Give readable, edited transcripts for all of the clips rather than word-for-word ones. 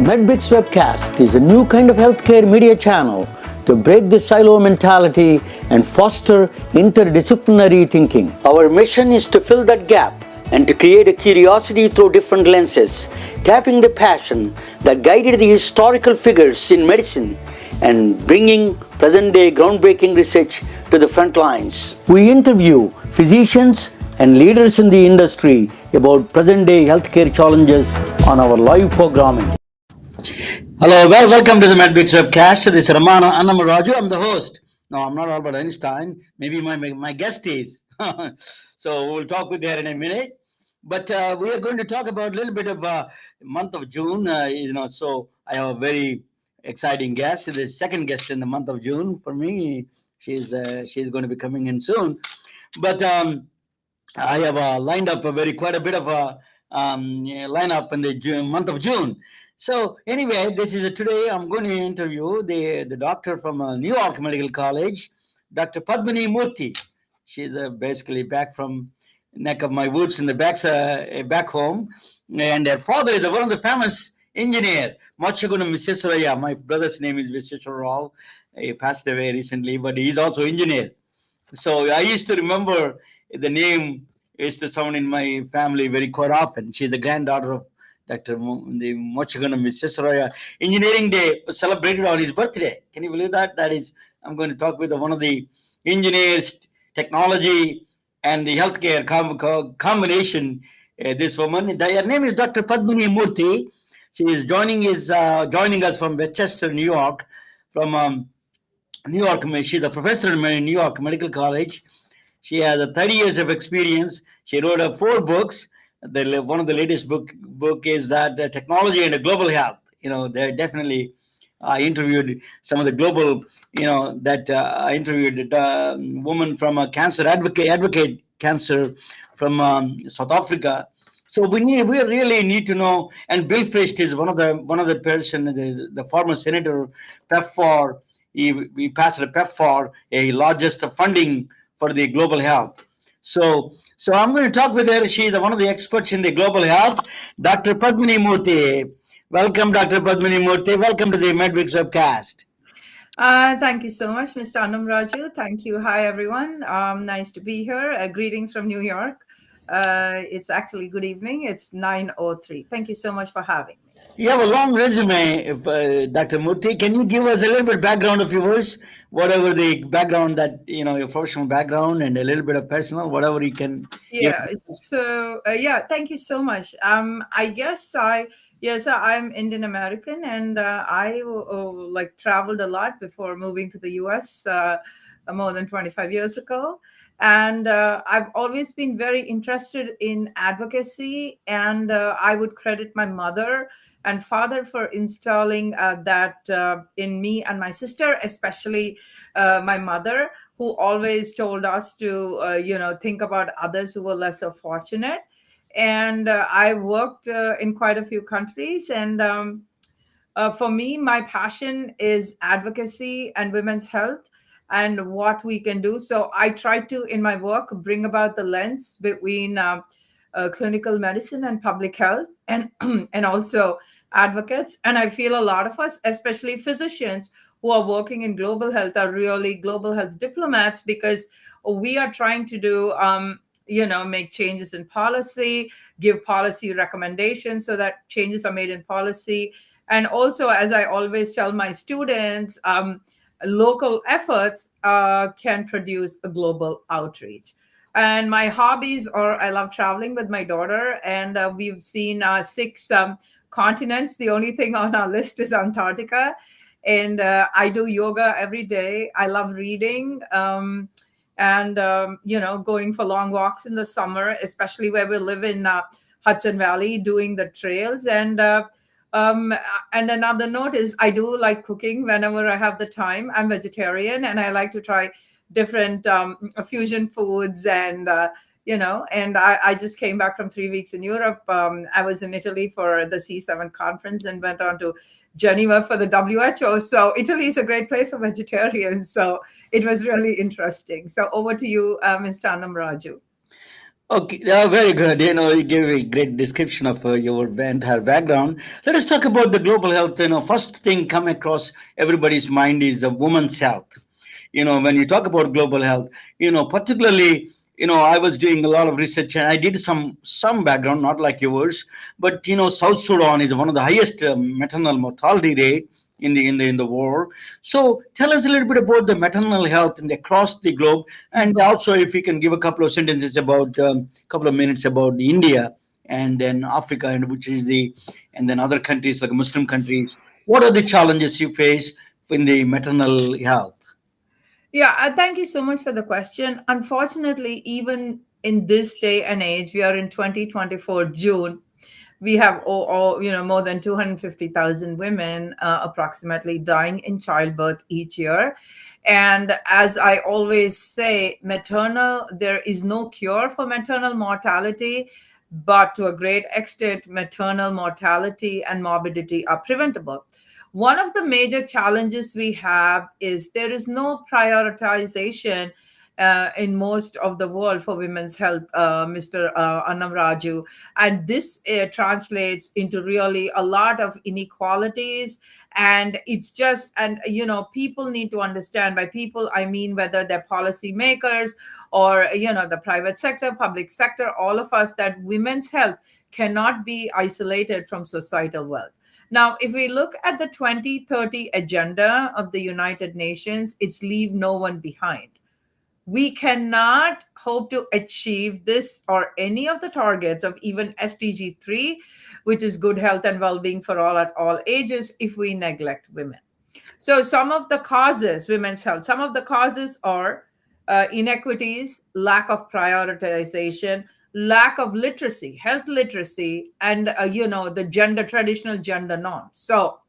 MedBix Webcast is a new kind of healthcare media channel to break the silo mentality and foster interdisciplinary thinking. Our mission is to fill that gap and to create a curiosity through different lenses, tapping the passion that guided the historical figures in medicine and bringing present-day groundbreaking research to the front lines. We interview physicians and leaders in the industry about present-day healthcare challenges on our live programming. Hello, welcome to the MedBix Webcast. This is Ramana Annamaraju. I'm the host. No, I'm not Albert Einstein. Maybe my guest is. So we'll talk with her in a minute. But we are going to talk about a little bit of month of June. So I have a very exciting guest. The second guest in the month of June for me. She's going to be coming in soon. But I have lined up quite a bit of a lineup in the month of June. So anyway, today I'm going to interview the doctor from New York Medical College, Dr. Padmini Murthy. She's basically back from neck of my woods in the back home, and her father is one of the famous engineer, Machagunam Viseswaraya. My brother's name is Viseswara Rao. He passed away recently, but he's also engineer. So I used to remember the name used to sound in my family very quite often. She's the granddaughter of Dr. Mochagunam Viseswaraya. Engineering Day was celebrated on his birthday. Can you believe that? I'm going to talk with one of the engineers, technology, and the healthcare combination. This woman, her name is Dr. Padmini Murthy. She is joining us from Westchester, New York, from New York. She's a professor in New York Medical College. She has 30 years of experience. She wrote 4 books. One of the latest book is that technology and global health. They definitely interviewed some of the global. I interviewed a woman from a cancer advocate cancer from South Africa. So we really need to know. And Bill Frist is one of the person, the former senator, PEPFAR. We passed a PEPFAR, a largest funding for the global health. So I'm going to talk with her. She's one of the experts in the global health, Dr. Padmini Murthy. Welcome, Dr. Padmini Murthy. Welcome to the MedBix Webcast. Thank you so much, Mr. Annamaraju. Thank you. Hi, everyone. Nice to be here. Greetings from New York. It's actually good evening. It's 9:03. Thank you so much for having me. You have a long resume, Dr. Murthy. Can you give us a little bit background of yours? Whatever the background that, your professional background and a little bit of personal, whatever you can. Yeah. So, thank you so much. I guess so I'm Indian American, and I traveled a lot before moving to the US more than 25 years ago. And I've always been very interested in advocacy, and I would credit my mother and father for installing that in me and my sister, especially my mother, who always told us to, think about others who were lesser fortunate. And I worked in quite a few countries, and for me, my passion is advocacy and women's health and what we can do. So I try to, in my work, bring about the lens between clinical medicine and public health, and and also advocates. And I feel a lot of us, especially physicians who are working in global health, are really global health diplomats, because we are trying to do make changes in policy, give policy recommendations so that changes are made in policy. And also, as I always tell my students, local efforts can produce a global outreach. And my hobbies are, I love traveling with my daughter, and we've seen 6 continents. The only thing on our list is Antarctica. And I do yoga every day. I love reading. And going for long walks in the summer, especially where we live in Hudson Valley, doing the trails. And another note is I do like cooking whenever I have the time. I'm vegetarian, and I like to try different fusion foods. And and I just came back from 3 weeks in Europe. I was in Italy for the C7 conference and went on to Geneva for the WHO. So Italy is a great place for vegetarians. So it was really interesting. So over to you, Mr. Annamaraju. Okay, very good. You gave a great description of your entire background. Let us talk about the global health. First thing come across everybody's mind is woman's health. When you talk about global health, particularly, I was doing a lot of research and I did some background, not like yours, but South Sudan is one of the highest maternal mortality rate in the world. So tell us a little bit about the maternal health across the globe, and also if you can give a couple of sentences about couple of minutes about India and then Africa, and which is and then other countries like Muslim countries. What are the challenges you face in the maternal health? Yeah, thank you so much for the question. Unfortunately, even in this day and age, we are in 2024 June. We have more than 250,000 women approximately dying in childbirth each year. And as I always say, there is no cure for maternal mortality, but to a great extent, maternal mortality and morbidity are preventable. One of the major challenges we have is there is no prioritization in most of the world for women's health, Mr. Annam Raju. And this translates into really a lot of inequalities. And it's just, and people need to understand, by people, I mean whether they're policymakers or, the private sector, public sector, all of us, that women's health cannot be isolated from societal wealth. Now, if we look at the 2030 agenda of the United Nations, it's leave no one behind. We cannot hope to achieve this or any of the targets of even SDG 3, which is good health and well being for all at all ages, if we neglect women. So, some of the causes, women's health, some of the causes are inequities, lack of prioritization, lack of literacy, health literacy, and the traditional gender norms. So,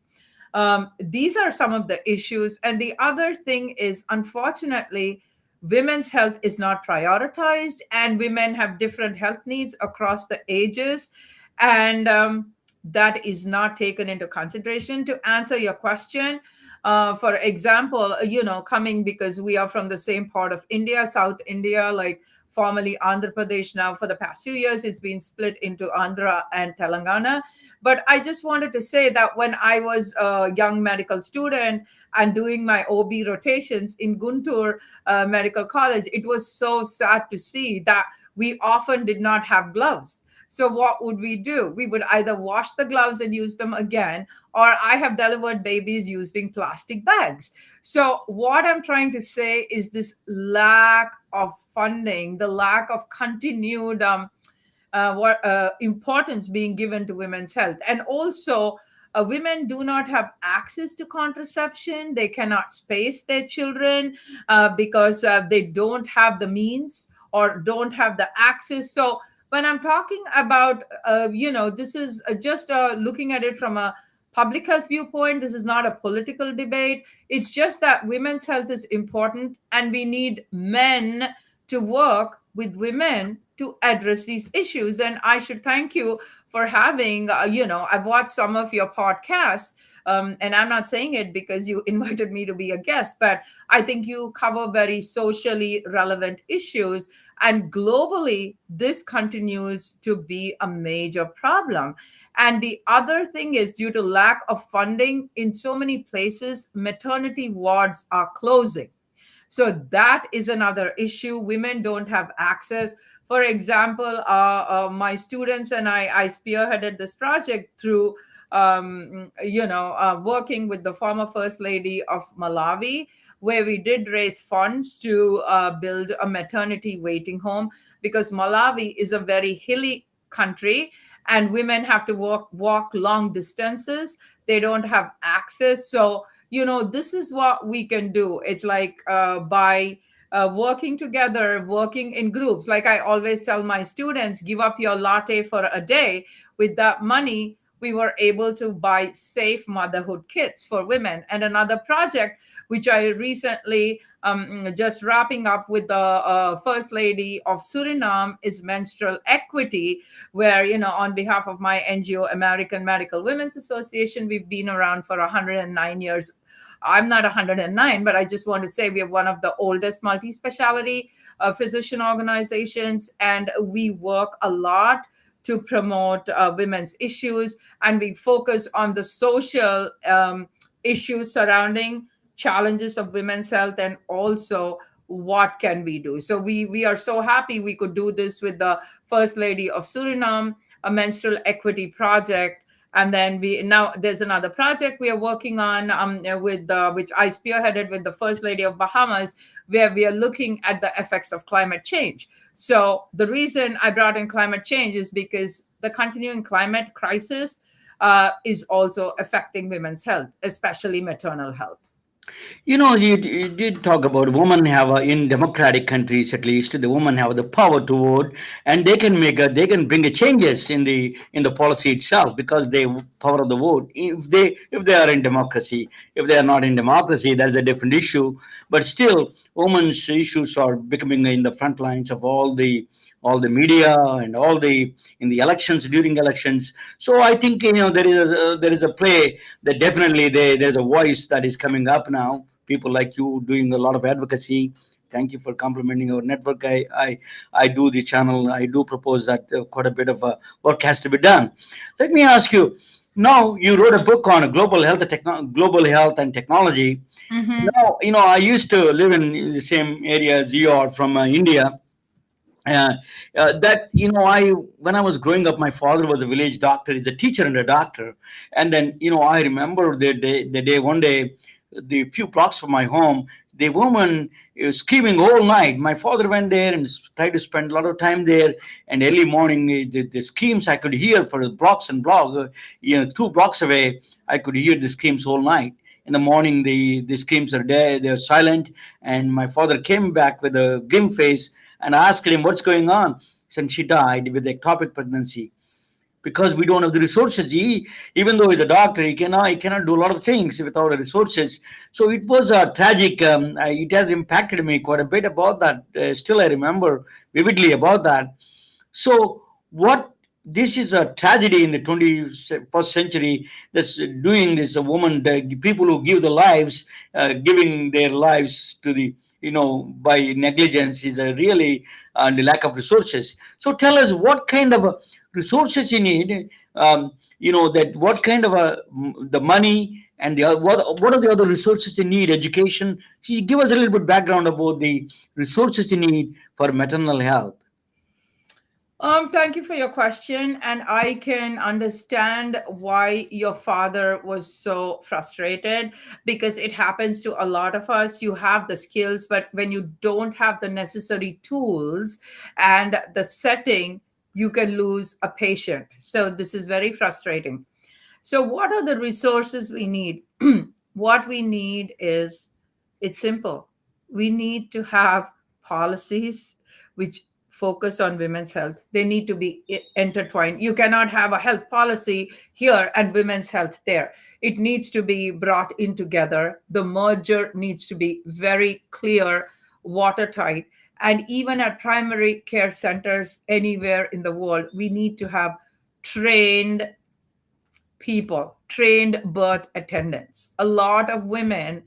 these are some of the issues. And the other thing is, unfortunately, women's health is not prioritized, and women have different health needs across the ages. And that is not taken into consideration. To answer your question, for example, coming, because we are from the same part of India, South India, like formerly Andhra Pradesh. Now, for the past few years, it's been split into Andhra and Telangana. But I just wanted to say that when I was a young medical student and doing my OB rotations in Guntur Medical College, it was so sad to see that we often did not have gloves. So what would we do? We would either wash the gloves and use them again, or I have delivered babies using plastic bags. So what I'm trying to say is this lack of funding, the lack of continued importance being given to women's health. And also, women do not have access to contraception. They cannot space their children because they don't have the means or don't have the access. So when I'm talking about, this is just looking at it from a public health viewpoint. This is not a political debate. It's just that women's health is important, and we need men to work with women to address these issues. And I should thank you for having, I've watched some of your podcasts. And I'm not saying it because you invited me to be a guest, but I think you cover very socially relevant issues. And globally, this continues to be a major problem. And the other thing is, due to lack of funding in so many places, maternity wards are closing. So that is another issue. Women don't have access. For example, my students and I spearheaded this project through, working with the former First Lady of Malawi, where we did raise funds to build a maternity waiting home, because Malawi is a very hilly country and women have to walk long distances. They don't have access. So this is what we can do. It's like by working together, working in groups. Like I always tell my students, give up your latte for a day. With that money, we were able to buy safe motherhood kits for women. And another project, which I recently just wrapping up with the First Lady of Suriname, is menstrual equity, where, on behalf of my NGO, American Medical Women's Association, we've been around for 109 years. I'm not 109, but I just want to say we are one of the oldest multi-specialty physician organizations, and we work a lot to promote women's issues, and we focus on the social issues surrounding challenges of women's health, and also what can we do. So we are so happy we could do this with the First Lady of Suriname, a menstrual equity project. And then we now there's another project we are working on with which I spearheaded with the First Lady of Bahamas, where we are looking at the effects of climate change. So the reason I brought in climate change is because the continuing climate crisis is also affecting women's health, especially maternal health. You did talk about women have in democratic countries, at least the women have the power to vote, and they can bring a changes in the policy itself because they power of the vote. If they are in democracy, if they are not in democracy, that's a different issue. But still, women's issues are becoming in the front lines of all the media and all the in the elections during elections. So I think there is a play that definitely there's a voice that is coming up now. People like you doing a lot of advocacy. Thank you for complimenting our network. I do the channel. I do propose that quite a bit of work has to be done. Let me ask you. Now you wrote a book on global health and technology. Mhm. Now I used to live in the same area as you are from India. uh, that I when I was growing up, my father was a village doctor. He's a teacher and a doctor. And then I remember the day one day, the few blocks from my home, the woman is screaming all night. My father went there and tried to spend a lot of time there. And early morning, the screams I could hear for blocks and blocks, 2 blocks away, I could hear the screams all night. In the morning, the screams are there, they're silent. And my father came back with a grim face and I asked him, "What's going on?" And she died with ectopic pregnancy because we don't have the resources. Even though he's a doctor, he cannot do a lot of things without the resources. So it was tragic. It has impacted me quite a bit about that. Still, I remember vividly about that. So, what this is a tragedy in the 21st century. That's doing this. A woman, the people who give the lives, giving their lives to the by negligence is a really the lack of resources. So, tell us what kind of resources you need. That what kind of the money and what are the other resources you need? Education. Can you give us a little bit background about the resources you need for maternal health? Thank you for your question. And I can understand why your father was so frustrated, because it happens to a lot of us. You have the skills, but when you don't have the necessary tools and the setting, you can lose a patient. So this is very frustrating. So, what are the resources we need? What we need is, it's simple. We need to have policies which focus on women's health. They need to be intertwined. You cannot have a health policy here and women's health there. It needs to be brought in together. The merger needs to be very clear, watertight. And even at primary care centers anywhere in the world, we need to have trained people, trained birth attendants. A lot of women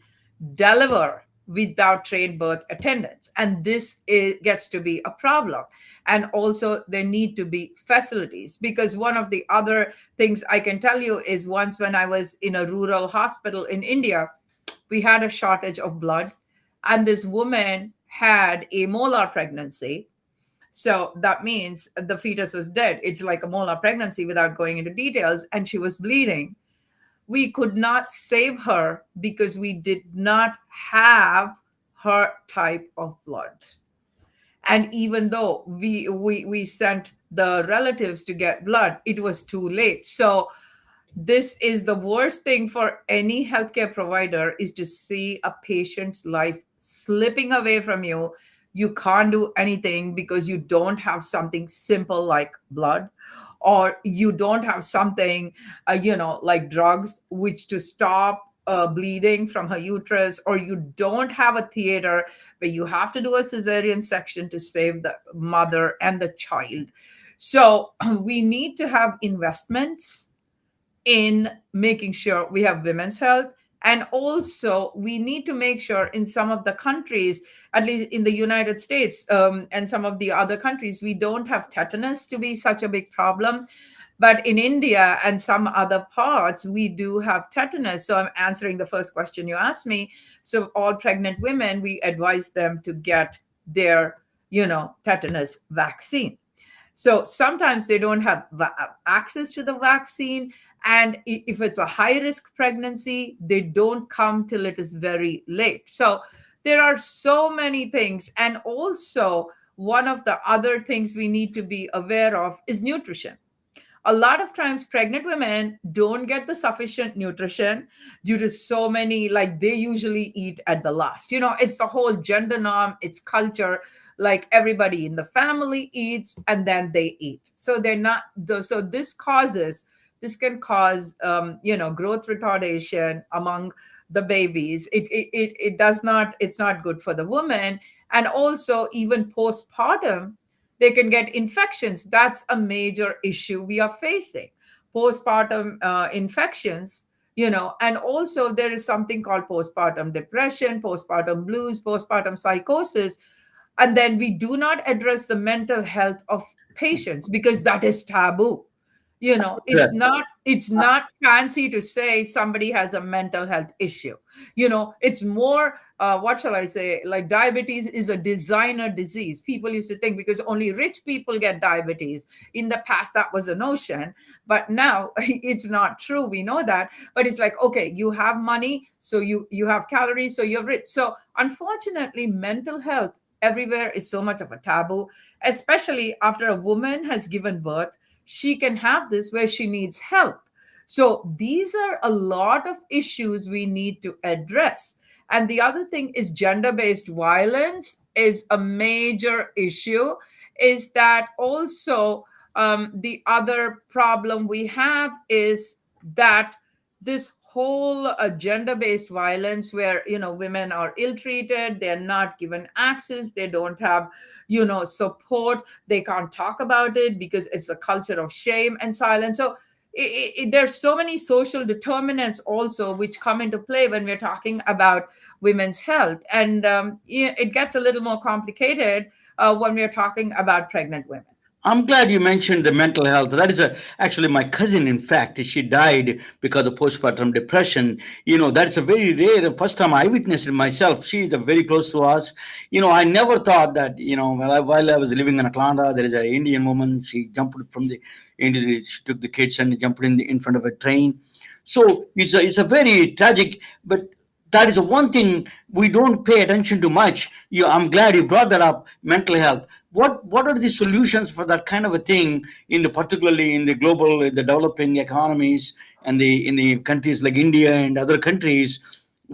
deliver without trained birth attendants, and gets to be a problem. And also, there need to be facilities, because one of the other things I can tell you is, once when I was in a rural hospital in India, we had a shortage of blood, and this woman had a molar pregnancy. So that means the fetus was dead. It's like a molar pregnancy without going into details, and she was bleeding. We could not save her because we did not have her type of blood. And even though we sent the relatives to get blood, it was too late. So this is the worst thing for any healthcare provider, is to see a patient's life slipping away from you. You can't do anything because you don't have something simple like blood, or you don't have something like drugs which to stop bleeding from her uterus, or you don't have a theater where you have to do a cesarean section to save the mother and the child. So we need to have investments in making sure we have women's health And also, we need to make sure in some of the countries, at least in the United States, and some of the other countries, we don't have tetanus to be such a big problem. But in India and some other parts, we do have tetanus. So I'm answering the first question you asked me. So all pregnant women, we advise them to get their, tetanus vaccine. So sometimes they don't have access to the vaccine. And if it's a high risk pregnancy, they don't come till it is very late. So there are so many things. And also, one of the other things we need to be aware of is nutrition. A lot of times pregnant women don't get the sufficient nutrition due to so many, like they usually eat at the last. It's the whole gender norm, it's culture. Like everybody in the family eats and then they eat, so they're not so this can cause growth retardation among the babies. It does not, it's not good for the woman. And also, even postpartum, they can get infections. That's a major issue we are facing, postpartum infections. And also there is something called postpartum depression, postpartum blues, postpartum psychosis. And then we do not address the mental health of patients because that is taboo. It's Correct. not fancy to say somebody has a mental health issue. It's more, what shall I say, like diabetes is a designer disease. People used to think because only rich people get diabetes. In the past that was a notion, but now it's not true, we know that. But it's like, okay, you have money, so you have calories, so you're rich. So unfortunately, mental health everywhere is so much of a taboo, especially after a woman has given birth. She can have this where she needs help. So these are a lot of issues we need to address. And the other thing is gender based violence is a major issue. Is that also, the other problem we have is that this whole gender based violence where women are ill treated, they're not given access, they don't have support, they can't talk about it because it's a culture of shame and silence. So there's so many social determinants also which come into play when we're talking about women's health. And it gets a little more complicated when we're talking about pregnant women. I'm glad you mentioned the mental health. That is actually my cousin. In fact, she died because of postpartum depression. That's a very rare. The first time I witnessed it myself. She is very close to us. I never thought that. While I was living in Atlanta, there is an Indian woman. She jumped from the into the. She took the kids and jumped in front of a train. So it's a very tragic, but that is the one thing we don't pay attention to much. I'm glad you brought that up. Mental health. What are the solutions for that kind of a thing particularly in the global, in the developing economies, and in the countries like India and other countries?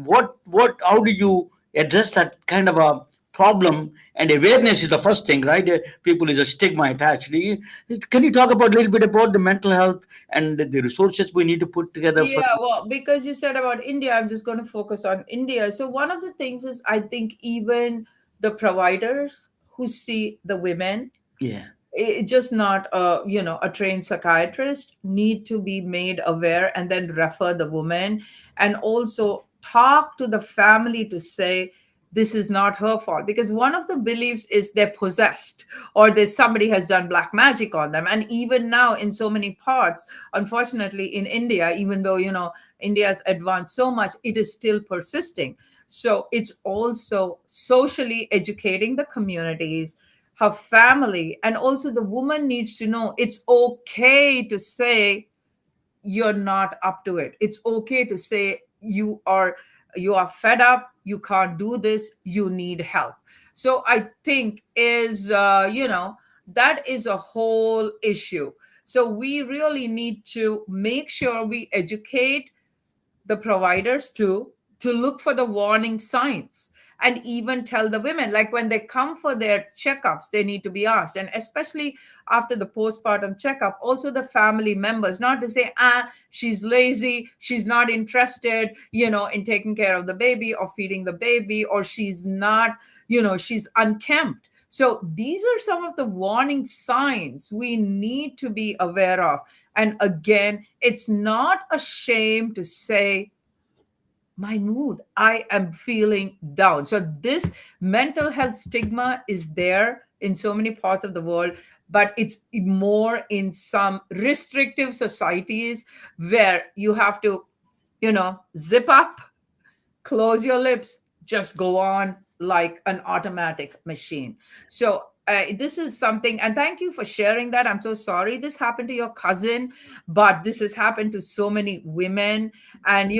How do you address that kind of a problem? And awareness is the first thing, right? People is a stigma attached. Can you talk about a little bit about the mental health and the resources we need to put together for? Yeah, well, because you said about India, I'm just going to focus on India. So, one of the things is I think even the providers who see the women, Yeah. just not a trained psychiatrist, need to be made aware and then refer the woman, and also talk to the family to say this is not her fault, because one of the beliefs is they're possessed or there's somebody has done black magic on them. And even now in so many parts, unfortunately in India, even though India has advanced so much, it is still persisting. So it's also socially educating the communities, her family, and also the woman needs to know it's okay to say you're not up to it. It's okay to say you are fed up, you can't do this, you need help. So I think is that is a whole issue. So we really need to make sure we educate the providers to look for the warning signs, and even tell the women, like when they come for their checkups, they need to be asked. And especially after the postpartum checkup, also the family members, not to say she's lazy, she's not interested in taking care of the baby or feeding the baby, or she's not, she's unkempt. So these are some of the warning signs we need to be aware of. And again, it's not a shame to say my mood, I am feeling down. So this mental health stigma is there in so many parts of the world, but it's more in some restrictive societies where you have to, zip up, close your lips, just go on like an automatic machine. So this is something, and thank you for sharing that. I'm so sorry this happened to your cousin, but this has happened to so many women. And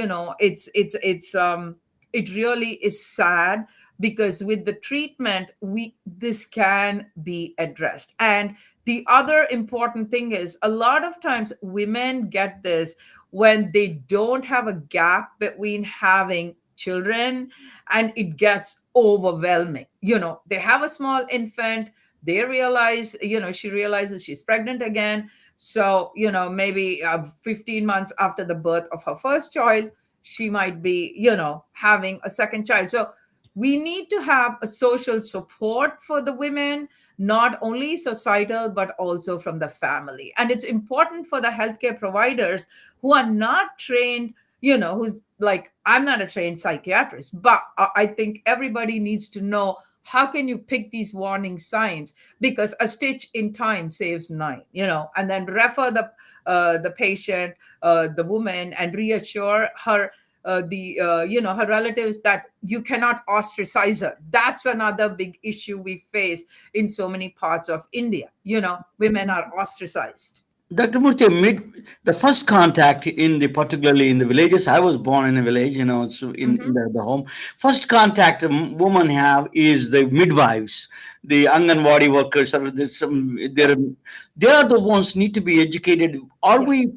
it really is sad, because with the treatment, we this can be addressed. And the other important thing is, a lot of times women get this when they don't have a gap between having children, and it gets overwhelming. They have a small infant, they realize, she realizes she's pregnant again. So maybe 15 months after the birth of her first child, she might be having a second child. So we need to have a social support for the women, not only societal but also from the family. And it's important for the healthcare providers who are not trained, who's like, I'm not a trained psychiatrist, but I think everybody needs to know, how can you pick these warning signs? Because a stitch in time saves nine, and then refer the patient, the woman, and reassure her, her relatives, that you cannot ostracize her. That's another big issue we face in so many parts of India. Women are ostracized. Dr. Murthy, the first contact in the particularly in the villages. I was born in a village, it's in Hmm. the home. First contact a woman have is the midwives, the Anganwadi workers. Or they are the ones need to be educated. Are Yeah. we?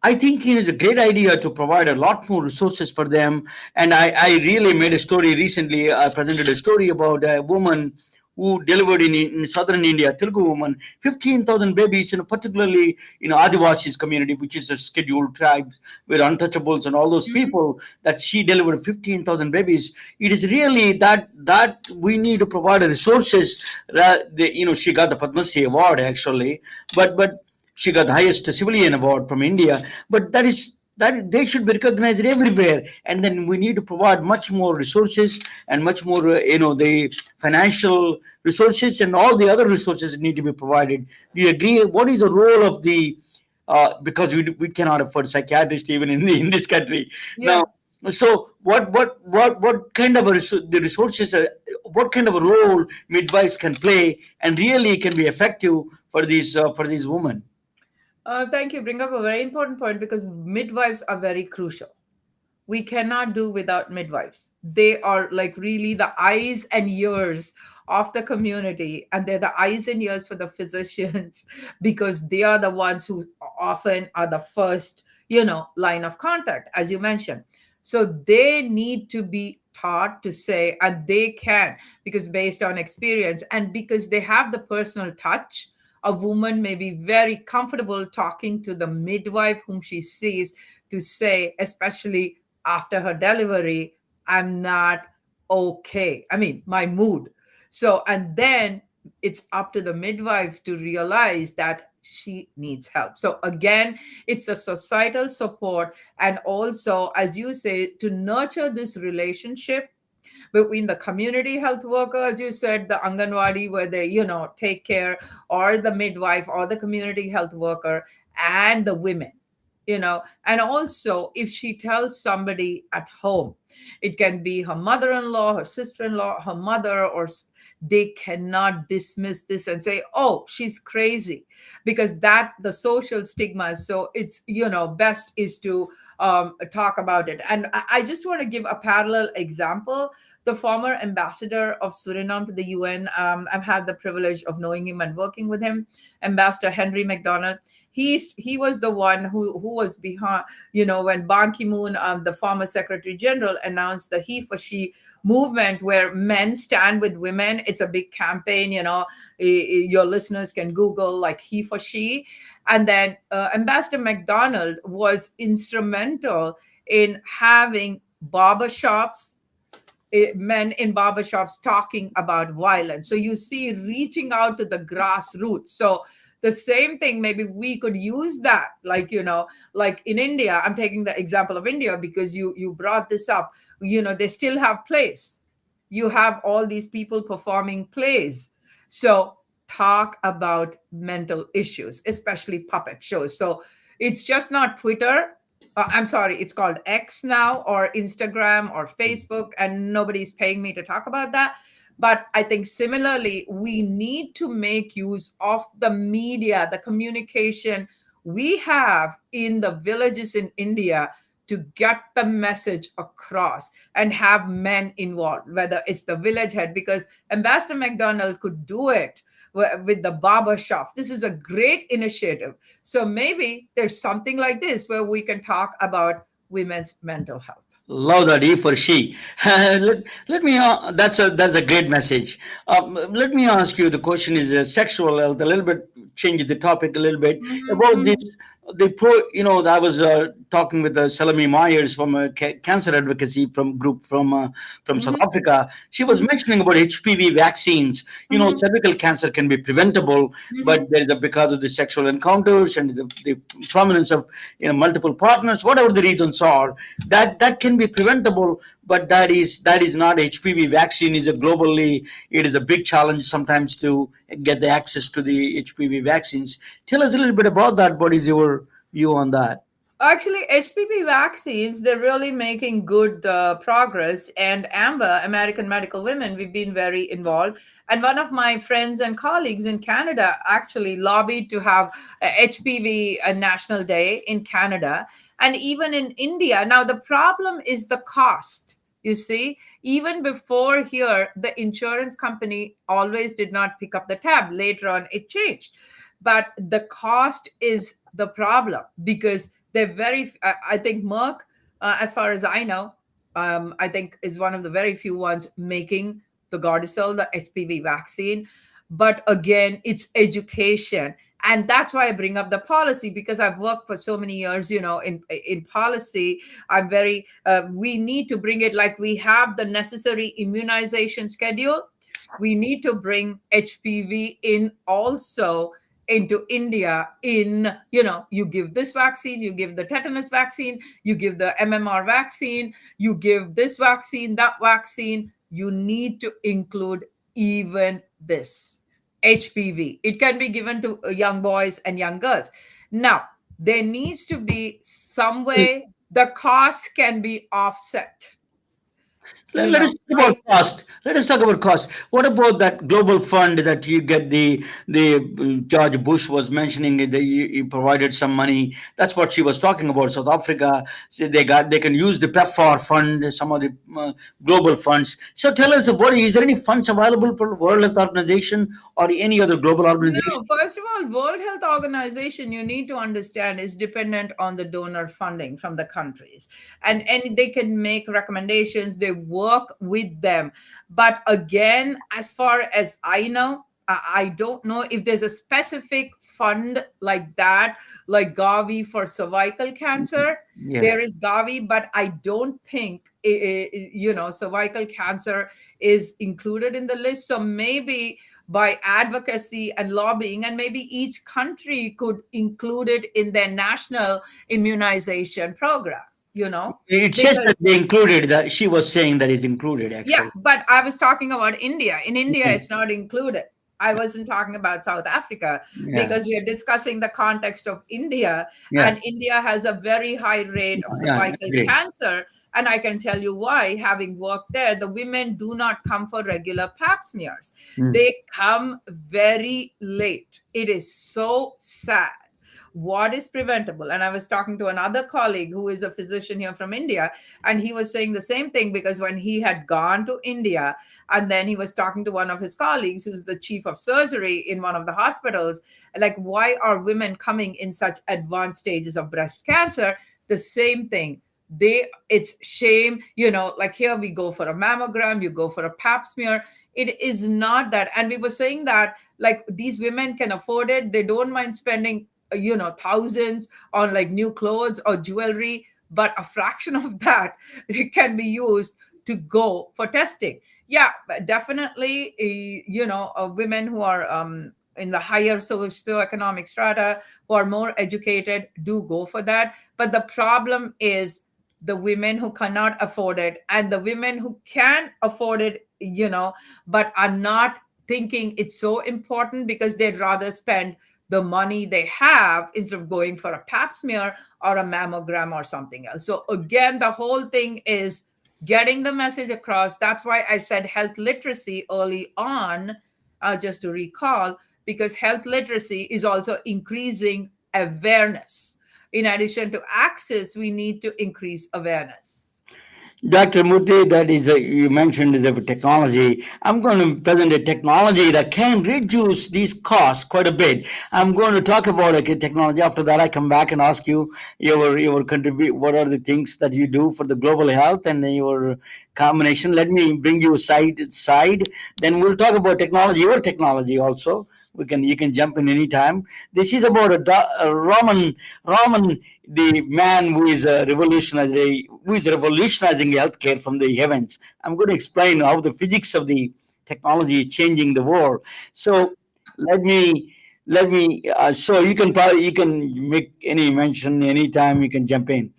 I think it is a great idea to provide a lot more resources for them. And I really made a story recently. I presented a story about a woman who delivered in southern India, Telugu woman, 15,000 babies, particularly in Adivasis community, which is a scheduled tribes with untouchables and all those Hmm. people, that she delivered 15,000 babies. It is really that we need to provide resources. She got the Padma Shri award actually, but she got the highest civilian award from India. But that they should be recognized everywhere, and then we need to provide much more resources and much more, the financial resources and all the other resources need to be provided. Do you agree? What is the role of the because we cannot afford psychiatrists even in this country now. Yeah. So what kind of the resources, what kind of a role midwives can play and really can be effective for these women? Thank you. Bring up a very important point, because midwives are very crucial. We cannot do without midwives. They are like really the eyes and ears of the community, and they're the eyes and ears for the physicians because they are the ones who often are the first, line of contact, as you mentioned. So they need to be taught to say, and they can, because based on experience and because they have the personal touch, a woman may be very comfortable talking to the midwife whom she sees, to say, especially after her delivery, I'm not okay. I mean, my mood. So, and then it's up to the midwife to realize that she needs help. So, again, it's a societal support. And also, as you say, to nurture this relationship between the community health worker, as you said, the Anganwadi, where they, take care, or the midwife or the community health worker, and the women. And also, if she tells somebody at home, it can be her mother-in-law, her sister-in-law, her mother, or they cannot dismiss this and say, oh, she's crazy, because that the social stigma. So it's, best is to talk about it. And I just want to give a parallel example. The former ambassador of Suriname to the UN, I've had the privilege of knowing him and working with him, Ambassador Henry McDonald. He was the one who was behind, when Ban Ki-moon, the former Secretary General, announced the He for She movement, where men stand with women. It's a big campaign. Your listeners can Google like He for She. And then Ambassador McDonald was instrumental in having barbershops, men in barbershops talking about violence. So you see, reaching out to the grassroots. So The same thing, maybe we could use that, like, like in India. I'm taking the example of India because you brought this up. They still have plays. You have all these people performing plays. So talk about mental issues, especially puppet shows. So it's just not Twitter. I'm sorry, it's called X now, or Instagram or Facebook, and nobody's paying me to talk about that. But I think similarly, we need to make use of the media, the communication we have in the villages in India to get the message across and have men involved, whether it's the village head, because Ambassador McDonald could do it with the barber shops. This is a great initiative. So maybe there's something like this where we can talk about women's mental health. Love that, E for she. Let me. That's a great message. Let me ask you. The question is sexual health. A little bit change the topic a little bit about this. Mhm, The pro. I was talking with Salami Myers from a cancer advocacy from group from South mhm, Africa. She was mhm, mentioning about HPV vaccines. mhm, Cervical cancer can be preventable, but mhm. there is a because of the sexual encounters and the prominence of multiple partners, whatever the reasons are, that can be preventable, but that is not. HPV vaccine is a globally, it is a big challenge sometimes to get the access to the HPV vaccines. Tell us a little bit about that. What is your view on that? Actually, HPV vaccines, they're really making good progress. And Amber, American Medical Women, we've been very involved. And one of my friends and colleagues in Canada actually lobbied to have a HPV National Day in Canada. And even in India. Now, the problem is the cost. You see, even before here, the insurance company always did not pick up the tab. Later on, it changed. But the cost is the problem because they're very, I think Merck, as far as I know, I think is one of the very few ones making the Gardasil, the HPV vaccine. But again, it's education. And that's why I bring up the policy, because I've worked for so many years, in policy. I'm very, we need to bring it, like we have the necessary immunization schedule. We need to bring HPV in also into India. You give this vaccine, you give the tetanus vaccine, you give the MMR vaccine, you give this vaccine, that vaccine. You need to include even this HPV. It can be given to young boys and young girls. Now, there needs to be some way the cost can be offset. Let, let us talk about I cost. Let us talk about cost. What about that global fund that you get? The George Bush was mentioning that you provided some money. That's what she was talking about. South Africa said they can use the PEPFAR fund, some of the global funds. So tell us, what is there any funds available for World Health Organization or any other global organization? No, first of all, World Health Organization, you need to understand, is dependent on the donor funding from the countries. And they can make recommendations, they work with them. But again, as far as I know, I don't know if there's a specific fund like that, like Gavi for cervical cancer. Yeah. There is Gavi, but I don't think cervical cancer is included in the list. So maybe by advocacy and lobbying, and maybe each country could include it in their national immunization program, It says that because they included that. She was saying that is included yeah, actually. but I was talking about India. In India, Yeah. it's not included. I wasn't talking about South Africa, Yeah. because we are discussing the context of India, Yeah. and India has a very high rate of Yeah. cervical Agree. cancer. And I can tell you why, having worked there, the women do not come for regular pap smears. Mm. They come very late. It is so sad. What is preventable? And I was talking to another colleague who is a physician here from India, and he was saying the same thing, because when he had gone to India, and then he was talking to one of his colleagues who's the chief of surgery in one of the hospitals, like, why are women coming in such advanced stages of breast cancer? The same thing. It's shame, like, here we go for a mammogram, you go for a pap smear. It is not that. And we were saying that, like, these women can afford it, they don't mind spending thousands on like new clothes or jewelry, but a fraction of that it can be used to go for testing. Yeah, but definitely, women who are in the higher socioeconomic strata who are more educated do go for that. But the problem is the women who cannot afford it and the women who can afford it, but are not thinking it's so important because they'd rather spend the money they have instead of going for a pap smear or a mammogram or something else. So again, the whole thing is getting the message across. That's why I said health literacy early on, just to recall, because health literacy is also increasing awareness. In addition to access, we need to increase awareness. Dr. Murthy, that is, you mentioned the technology. I'm going to present a technology that can reduce these costs quite a bit. I'm going to talk about a technology. After that, I come back and ask you your contribute. What are the things that you do for the global health and your combination? Let me bring you side. Then we'll talk about technology, your technology also. You can jump in anytime. This is about a Roman, the man who is revolutionizing healthcare from the heavens. I'm going to explain how the physics of the technology is changing the world. So let me so you can make any mention anytime, you can jump in.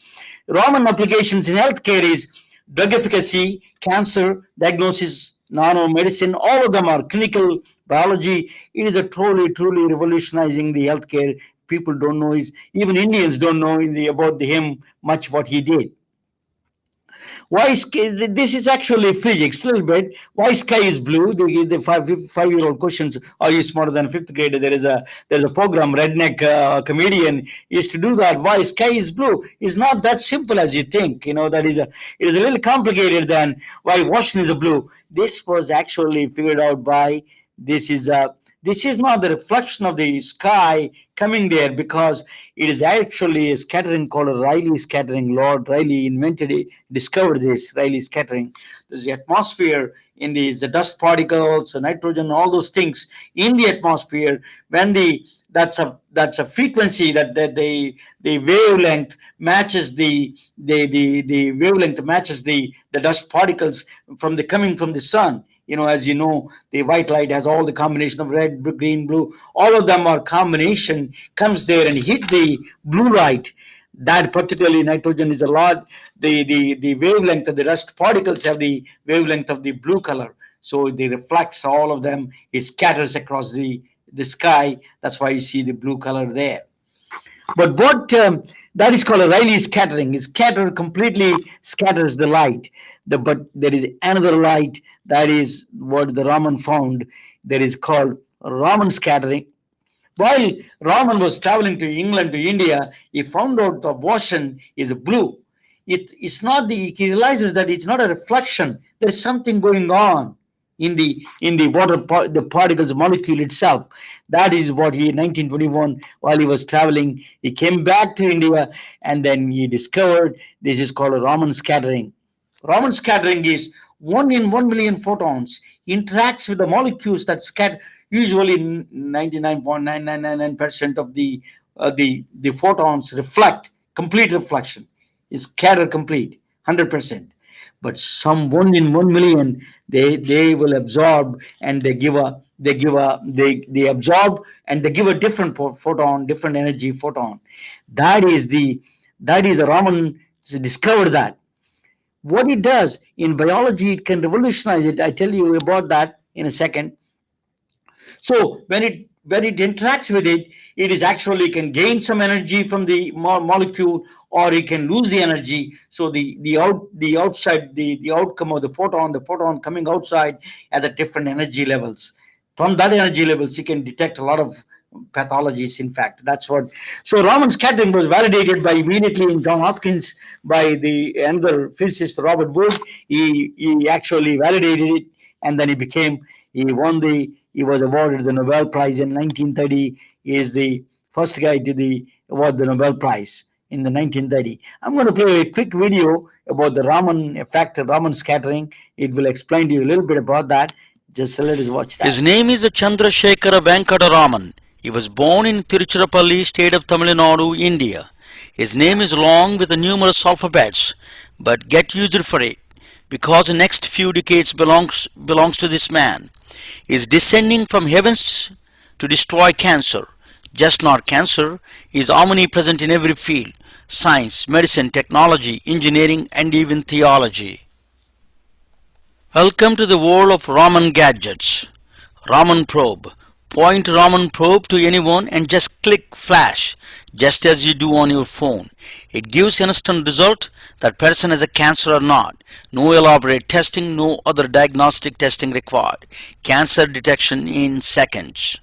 Roman applications in healthcare is drug efficacy, cancer diagnosis, nanomedicine. All of them are clinical biology. It is a truly revolutionizing the healthcare. People don't know, even Indians don't know about him much what he did. Why sky, this is actually physics a little bit. Why sky is blue? The 5-year-old questions. Are you smarter than a fifth grader? There's a program. Redneck comedian used to do that. Why sky is blue? It's not that simple as you think. It is a little complicated than why Washington is a blue. This was actually figured out by this is not the reflection of the sky coming there, because it is actually a scattering called a Rayleigh scattering. Lord Rayleigh discovered this Rayleigh scattering. There's the atmosphere in the dust particles, the nitrogen, all those things in the atmosphere. When that's a frequency that the wavelength matches the wavelength matches the dust particles coming from the sun. As you know, the white light has all the combination of red, green, blue. All of them are combination comes there and hit the blue light. That particularly nitrogen is a lot. The wavelength of the dust particles have the wavelength of the blue color. So they reflects all of them. It scatters across the sky. That's why you see the blue color there. But what that is called a Rayleigh scattering. Completely scatters the light. But there is another light that is what the Raman found. That is called Raman scattering. While Raman was traveling to England, to India, he found out the ocean is blue. It's not he realizes that it's not a reflection. There's something going on in the water, the particles molecule itself. That is what he, in 1921, while he was traveling, he came back to India, and then he discovered this is called a Raman scattering. Raman scattering is 1 in 1 million photons interacts with the molecules that scatter. Usually 99.9999% of the photons reflect. Complete reflection is scatter complete 100%. But some 1 in 1 million, they will absorb, and they absorb and they give a different photon, different energy photon. That is a Raman discovered that. What it does in biology, it can revolutionize it. I tell you about that in a second. So when it interacts with it, it is actually can gain some energy from the molecule, or it can lose the energy. So the outside, the outcome of the photon coming outside has a different energy levels. From that energy levels, you can detect a lot of pathologies. In fact, that's what. So Raman scattering was validated by immediately in John Hopkins by the another physicist Robert Boyd. He actually validated it, and then he was awarded the Nobel Prize in 1930. He is the first guy to award the Nobel Prize in the 1930. I'm going to play a quick video about the Raman effect, Raman scattering. It will explain to you a little bit about that. Just let us watch that. His name is Chandrasekhara Venkata Raman. He was born in Tiruchirappalli, state of Tamil Nadu, India. His name is long with numerous alphabets, but get used for it, because the next few decades belongs to this man. He is descending from heavens to destroy cancer. Just not cancer, is omnipresent in every field: science, medicine, technology, engineering, and even theology. Welcome to the world of Raman gadgets. Raman probe. Point Raman probe to anyone and just click flash, just as you do on your phone. It gives instant result that person has a cancer or not. No elaborate testing, no other diagnostic testing required. Cancer detection in seconds.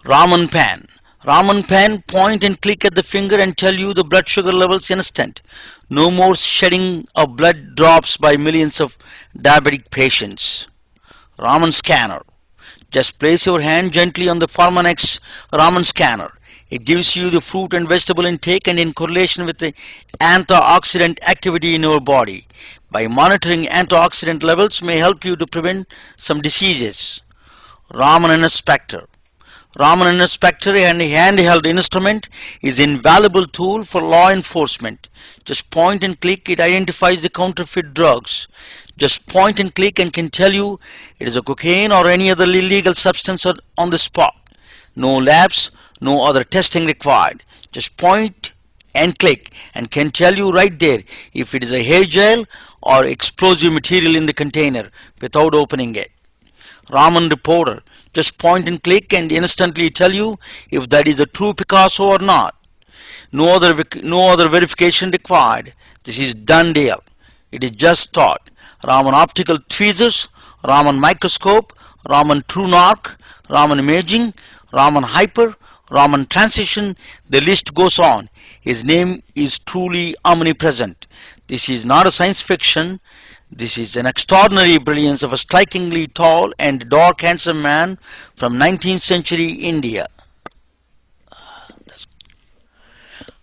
Raman pen. Raman pen, point and click at the finger and tell you the blood sugar levels instant. No more shedding of blood drops by millions of diabetic patients. Raman scanner. Just place your hand gently on the Pharmanex Raman scanner. It gives you the fruit and vegetable intake and in correlation with the antioxidant activity in your body. By monitoring antioxidant levels may help you to prevent some diseases. Raman inspector. Raman inspector, and a handheld instrument, is an invaluable tool for law enforcement. Just point and click, it identifies the counterfeit drugs. Just point and click and can tell you it is a cocaine or any other illegal substance on the spot. No labs, no other testing required. Just point and click and can tell you right there if it is a hair gel or explosive material in the container without opening it. Raman reporter. Just point and click and instantly tell you if that is a true Picasso or not. No other verification required. This is done deal. It is just taught. Raman optical tweezers, Raman microscope, Raman true narc, Raman imaging, Raman hyper, Raman transition, the list goes on. His name is truly omnipresent. This is not a science fiction. This is an extraordinary brilliance of a strikingly tall and dark handsome man from 19th century India.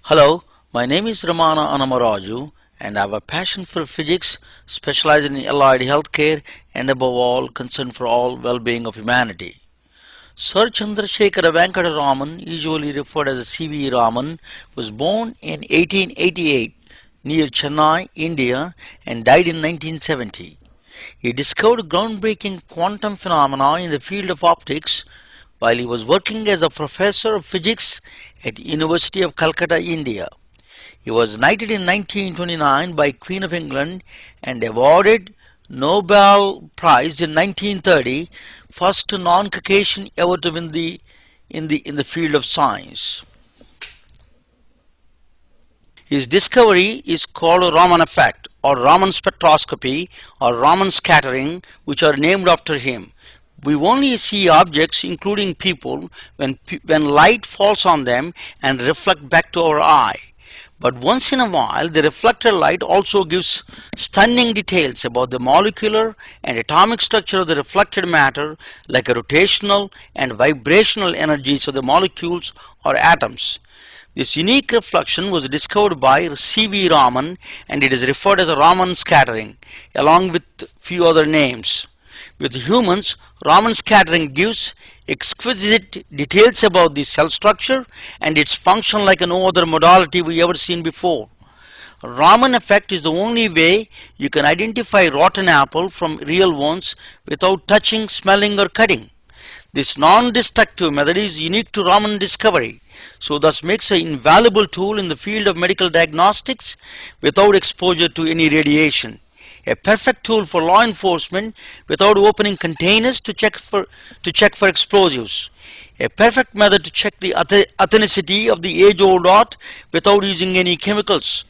Hello, my name is Ramana Anamaraju and I have a passion for physics, specialized in allied healthcare and above all concern for all well-being of humanity. Sir Chandrasekhara Venkata Raman, usually referred as C.V. Raman, was born in 1888 near Chennai, India, and died in 1970. He discovered groundbreaking quantum phenomena in the field of optics while he was working as a professor of physics at University of Calcutta, India. He was knighted in 1929 by Queen of England and awarded Nobel Prize in 1930, first non-Caucasian ever to win in the field of science. His discovery is called Raman effect or Raman spectroscopy or Raman scattering, which are named after him. We only see objects, including people, when light falls on them and reflect back to our eye. But once in a while, the reflected light also gives stunning details about the molecular and atomic structure of the reflected matter, like a rotational and vibrational energies of the molecules or atoms. This unique reflection was discovered by C.V. Raman and it is referred as a Raman scattering, along with few other names. With humans, Raman scattering gives exquisite details about the cell structure and its function like no other modality we ever seen before. Raman effect is the only way you can identify rotten apple from real ones without touching, smelling or cutting. This non-destructive method is unique to Raman discovery, so thus makes an invaluable tool in the field of medical diagnostics without exposure to any radiation. A perfect tool for law enforcement without opening containers to check for explosives. A perfect method to check the authenticity of the age-old art without using any chemicals.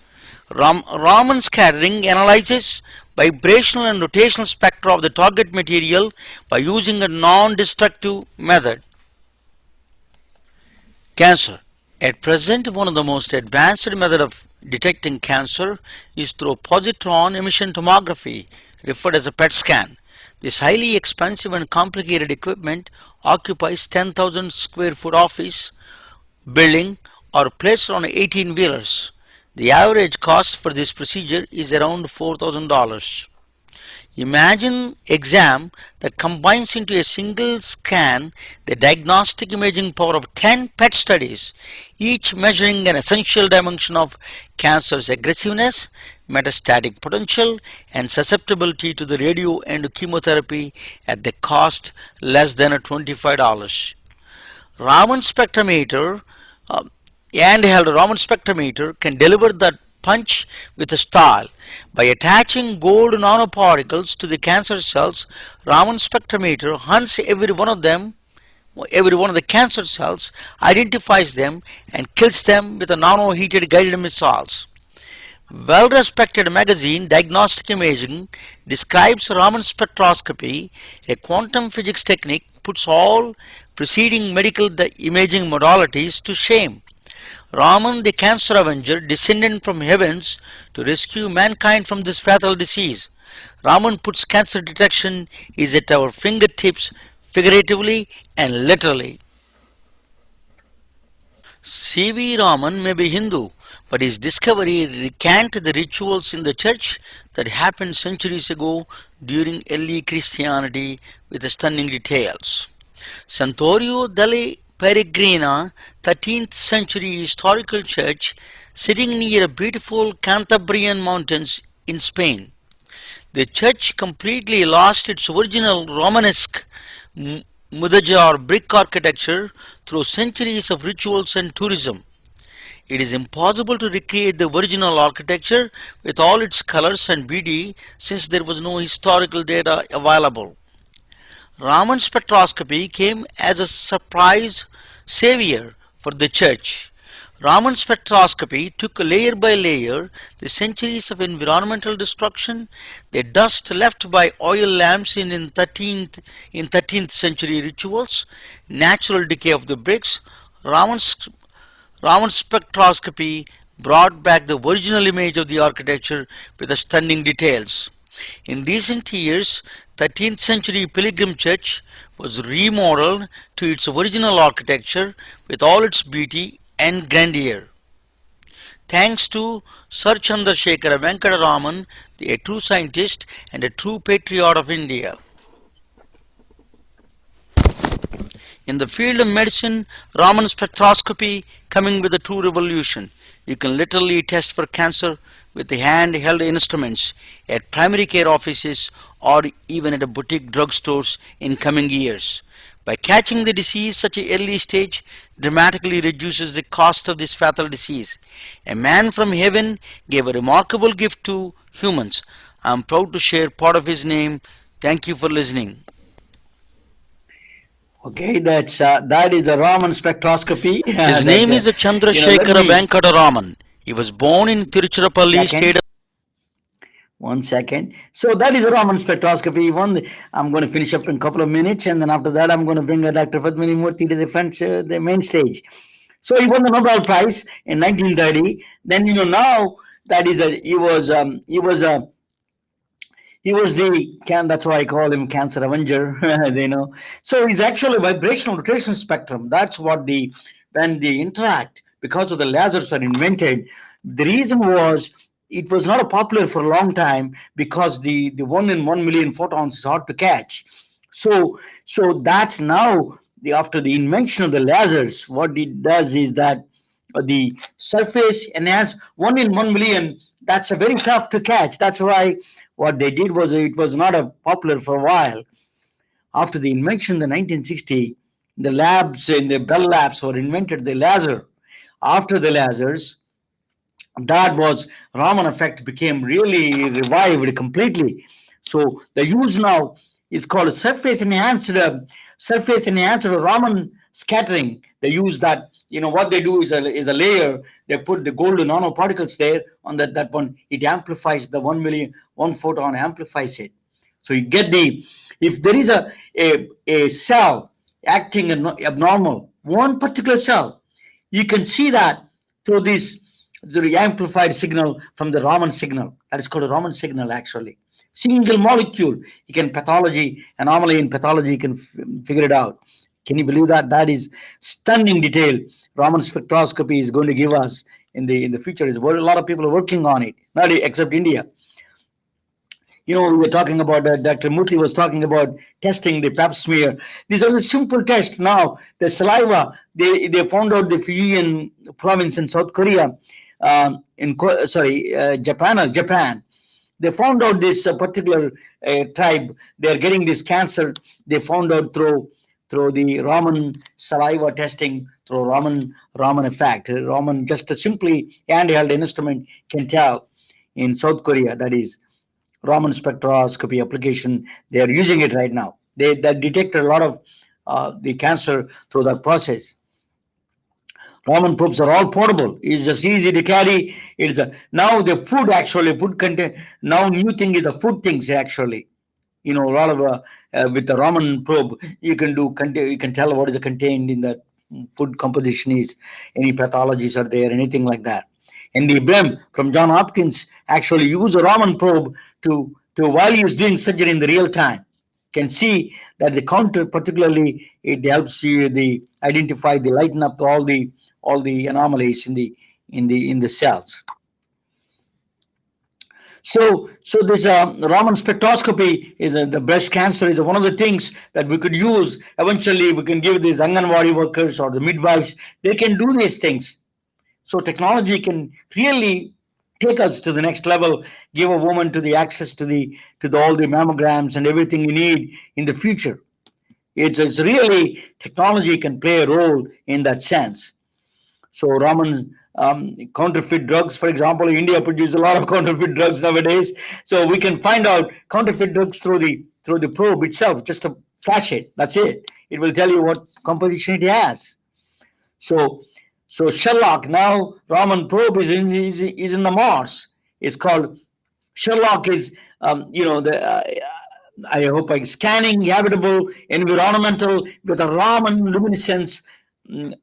Raman scattering analyzes vibrational and rotational spectra of the target material by using a non-destructive method. Cancer. At present, one of the most advanced methods of detecting cancer is through positron emission tomography, referred as a PET scan. This highly expensive and complicated equipment occupies 10,000 square foot office building or placed on 18-wheelers. The average cost for this procedure is around $4,000. Imagine exam that combines into a single scan the diagnostic imaging power of 10 PET studies, each measuring an essential dimension of cancer's aggressiveness, metastatic potential, and susceptibility to the radio and chemotherapy at the cost less than $25. Raman spectrometer, uh, handheld Raman spectrometer can deliver that punch with a style. By attaching gold nanoparticles to the cancer cells, Raman spectrometer hunts every one of the cancer cells, identifies them, and kills them with a nano-heated guided missiles. Well-respected magazine Diagnostic Imaging describes Raman spectroscopy, a quantum physics technique puts all preceding medical imaging modalities to shame. Raman, the cancer avenger, descended from heavens to rescue mankind from this fatal disease. Raman puts cancer detection is at our fingertips, figuratively and literally. C.V. Raman may be Hindu, but his discovery recanted the rituals in the church that happened centuries ago during early Christianity with stunning details. Santorio delle Peregrina, 13th century historical church sitting near a beautiful Cantabrian mountains in Spain. The church completely lost its original Romanesque mudéjar brick architecture through centuries of rituals and tourism. It is impossible to recreate the original architecture with all its colors and beauty since there was no historical data available. Raman spectroscopy came as a surprise savior for the church. Raman spectroscopy took layer by layer the centuries of environmental destruction, the dust left by oil lamps in 13th century rituals, natural decay of the bricks. Raman spectroscopy brought back the original image of the architecture with the stunning details. In recent years, 13th century Pilgrim Church was remodeled to its original architecture with all its beauty and grandeur. Thanks to Sir Chandrasekhara Venkata Raman, a true scientist and a true patriot of India. In the field of medicine, Raman spectroscopy coming with a true revolution. You can literally test for cancer with the handheld instruments at primary care offices or even at a boutique drugstores in coming years. By catching the disease such an early stage dramatically reduces the cost of this fatal disease. A man from heaven gave a remarkable gift to humans. I am proud to share part of his name. Thank you for listening. Okay, that is a Raman spectroscopy. His name is Chandrasekhara Venkata Raman. He was born in Tiruchirappalli, state of 1 second. So that is a Raman spectroscopy. I'm going to finish up in a couple of minutes, and then after that, I'm going to bring Dr. Padmini Murthy to the main stage. So he won the Nobel Prize in 1930. Then now that is he was that's why I call him Cancer Avenger. So he's actually vibrational rotation spectrum. That's what when they interact because of the lasers are invented. The reason was it was not a popular for a long time because the 1 in 1 million photons is hard to catch. So that's now after the invention of the lasers, what it does is that the surface enhanced 1 in 1 million. That's a very tough to catch. That's why what they did was it was not a popular for a while. After the invention in the 1960, the labs in the Bell Labs were invented the laser. After the lasers, that was Raman effect became really revived completely. So the use now is called a surface enhanced Raman scattering. They use that. What they do is a layer. They put the gold nanoparticles there on that one. It amplifies the 1 million, 1 photon amplifies it. So you get if there is a cell acting abnormal, one particular cell, you can see that through this the amplified signal from the Raman signal. That is called a Raman signal actually. Single molecule. You can anomaly in pathology, you can figure it out. Can you believe that? That is stunning detail. Raman spectroscopy is going to give us in the future. A lot of people are working on it, not except India. We were talking about Dr. Murthy was talking about testing the pap smear. These are the simple tests. Now the saliva, they found out the Fujian province in South Korea, Japan. They found out this particular tribe. They are getting this cancer. They found out through the Raman saliva testing, through Raman effect. Raman, just a simply handheld instrument, can tell in South Korea. That is Raman spectroscopy application. They are using it right now. They that detected a lot of the cancer through that process. Ramen probes are all portable. It's just easy to carry. Now the food, actually food content. Now new thing is the food things, actually. A lot of with the Raman probe, you can tell what is contained in the food composition, is any pathologies are there, anything like that. And the Ibrahim from John Hopkins actually use a Raman probe to while he is doing surgery in the real time, can see that the counter, particularly it helps you the identify, the lighten up all the anomalies in the cells. So this Raman spectroscopy is the breast cancer is one of the things that we could use. Eventually, we can give these Anganwadi workers or the midwives. They can do these things. So technology can really take us to the next level. Give a woman to the access to all the mammograms and everything you need in the future. It's really technology can play a role in that sense. So Raman, counterfeit drugs, for example, India produces a lot of counterfeit drugs nowadays. So we can find out counterfeit drugs through the probe itself. Just to flash it, that's it. It will tell you what composition it has. So Sherlock, now Raman probe is in the Mars. It's called Sherlock is the I hope like scanning habitable environmental with a Raman luminescence,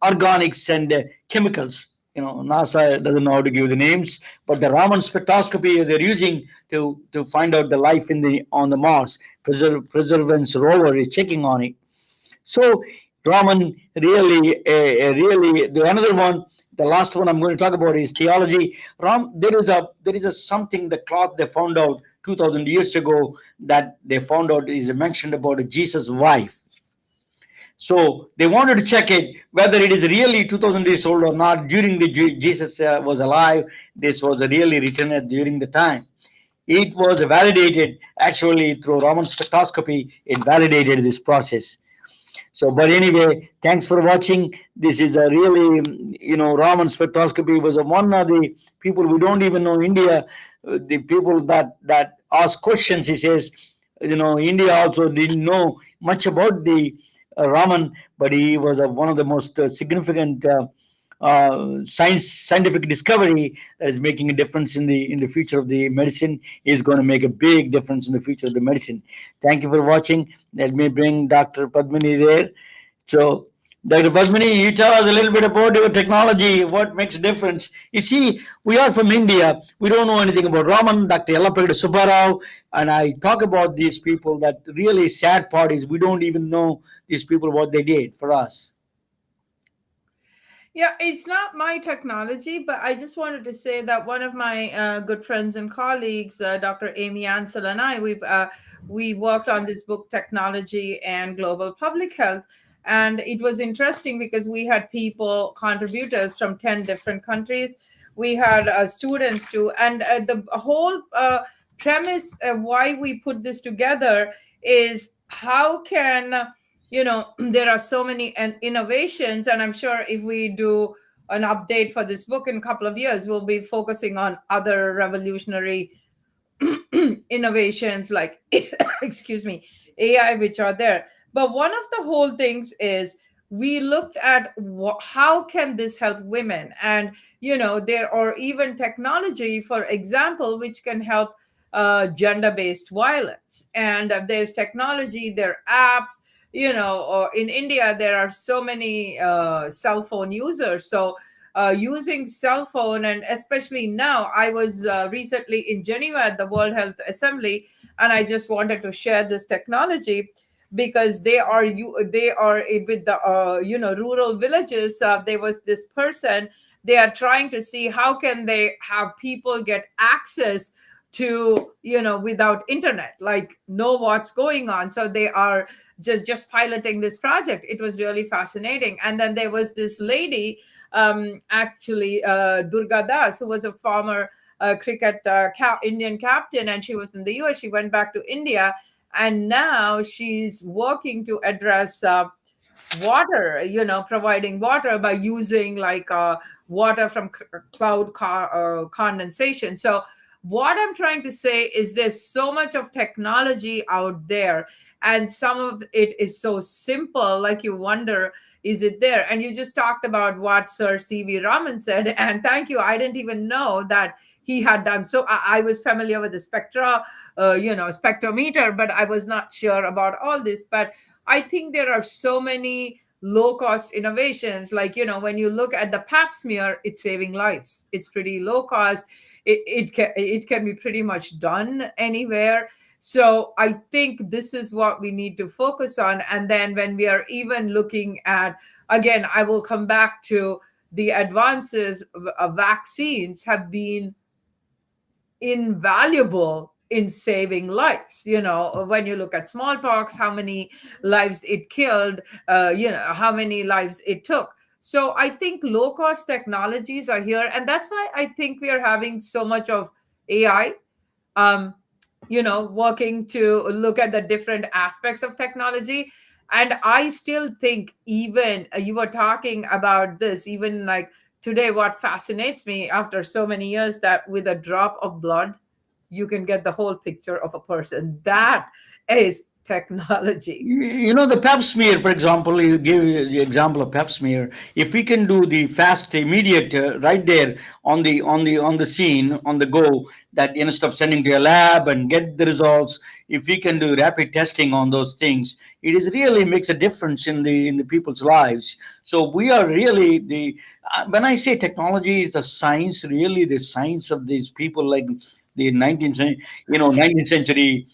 organics and chemicals. NASA doesn't know how to give the names, but the Raman spectroscopy they're using to find out the life on the Mars. Perseverance rover is checking on it. So Raman really the another one, the last one I'm going to talk about is theology. There is a something, the cloth they found out 2,000 years ago, that they found out is mentioned about Jesus' wife. So they wanted to check it whether it is really 2,000 years old or not. During the Jesus was alive, this was really written during the time. It was validated actually through Raman spectroscopy. It validated this process. So, but anyway, thanks for watching. This is a really, Raman spectroscopy was one of the people we don't even know India. The people that ask questions, he says, India also didn't know much about the Raman, but he was one of the most significant scientific discovery that is making a difference in the future of the medicine. Is going to make a big difference in the future of the medicine. Thank you for watching. Let me bring Dr. Padmini there. So, Dr. Padmini, you tell us a little bit about your technology, what makes a difference. You see, we are from India. We don't know anything about Raman, Dr. Yellapagada Subbarao, and I talk about these people. That really sad part is we don't even know these people what they did for us. Yeah, it's not my technology, but I just wanted to say that one of my good friends and colleagues, Dr. Amy Ansel, and I, we worked on this book, Technology and Global Public Health. And it was interesting because we had people, contributors from 10 different countries. We had students too. And the whole premise why we put this together is how can there are so many innovations, and I'm sure if we do an update for this book in a couple of years, we'll be focusing on other revolutionary innovations like excuse me, AI, which are there. But one of the whole things is we looked at how can this help women, and there are even technology, for example, which can help gender-based violence. And there's technology, there are apps, or in India there are so many cell phone users. So using cell phone, and especially now, I was recently in Geneva at the World Health Assembly, and I just wanted to share this technology because they are with the rural villages. There was this person, they are trying to see how can they have people get access to, without internet, like know what's going on. So they are just piloting this project. It was really fascinating. And then there was this lady, actually, Durga Das, who was a former cricket Indian captain, and she was in the US. She went back to India, and now she's working to address water, providing water by using like water from cloud condensation. So what I'm trying to say is there's so much of technology out there, and some of it is so simple, like you wonder, is it there? And you just talked about what Sir C.V. Raman said, and thank you. I didn't even know that he had done so. I was familiar with the spectrometer, but I was not sure about all this. But I think there are so many low cost innovations. Like, when you look at the pap smear, it's saving lives. It's pretty low cost. It can be pretty much done anywhere. So I think this is what we need to focus on. And then when we are even looking at, again, I will come back to the advances of vaccines have been invaluable in saving lives. When you look at smallpox, how many lives it killed, how many lives it took. So I think low cost technologies are here, and that's why I think we are having so much of AI, um, working to look at the different aspects of technology. And I still think, even you were talking about this, even like today, what fascinates me after so many years, that with a drop of blood, you can get the whole picture of a person. That is technology. The pap smear, for example, you give the example of pap smear. If we can do the fast, immediate, right there on the scene, on the go, that instead of sending to a lab and get the results, if we can do rapid testing on those things, it is really makes a difference in the people's lives. So we are really the when I say technology, it's a science, really the science of these people, like the 19th century, 19th century